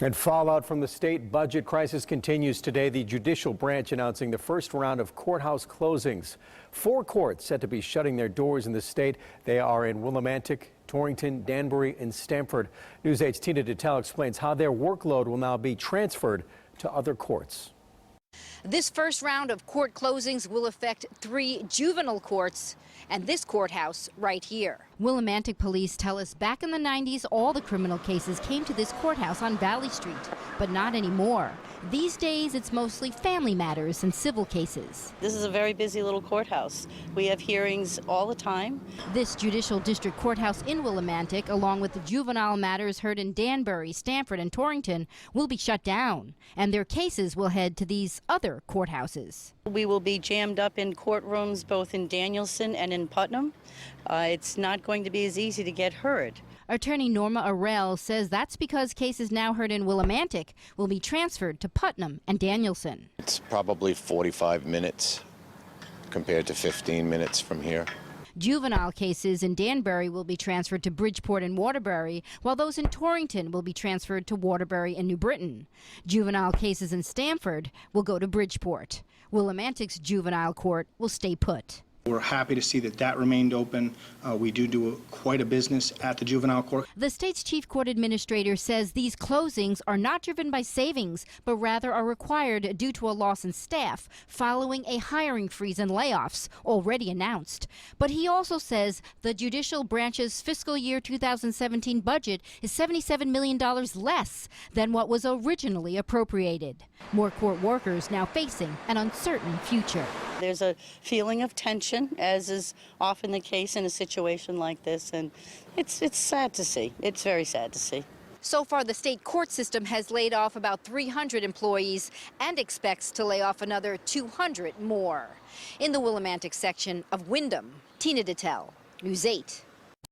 And fallout from the state budget crisis continues today. The judicial branch announcing the first round of courthouse closings. 4 courts set to be shutting their doors in the state. They are in Willimantic, Torrington, Danbury, and Stamford. News 8's Tina Detel explains how their workload will now be transferred to other courts. This first round of court closings will affect 3 juvenile courts and this courthouse right here. Willimantic police tell us back in the 90s, all the criminal cases came to this courthouse on Valley Street, but not anymore. These days, it's mostly family matters and civil cases. This is a very busy little courthouse. We have hearings all the time. This Judicial District Courthouse in Willimantic, along with the juvenile matters heard in Danbury, Stamford, and Torrington, will be shut down, and their cases will head to these other courthouses. We will be jammed up in courtrooms both in Danielson and in Putnam. It's not going to be as easy to get heard. Attorney Norma Arell says that's because cases now heard in Willimantic will be transferred to Putnam and Danielson. It's probably 45 minutes compared to 15 minutes from here. Juvenile cases in Danbury will be transferred to Bridgeport and Waterbury, while those in Torrington will be transferred to Waterbury and New Britain. Juvenile cases in Stamford will go to Bridgeport. Willimantic's juvenile court will stay put. We're happy to see that remained open. We do quite a business at the juvenile court. The state's chief court administrator says these closings are not driven by savings, but rather are required due to a loss in staff following a hiring freeze and layoffs already announced. But he also says the judicial branch's fiscal year 2017 budget is $77 million less than what was originally appropriated. More court workers now facing an uncertain future. There's a feeling of tension, as is often the case in a situation like this, and it's sad to see. It's very sad to see. So far, the state court system has laid off about 300 employees and expects to lay off another 200 more. In the Willimantic section of Windham, Tina Detel, News 8.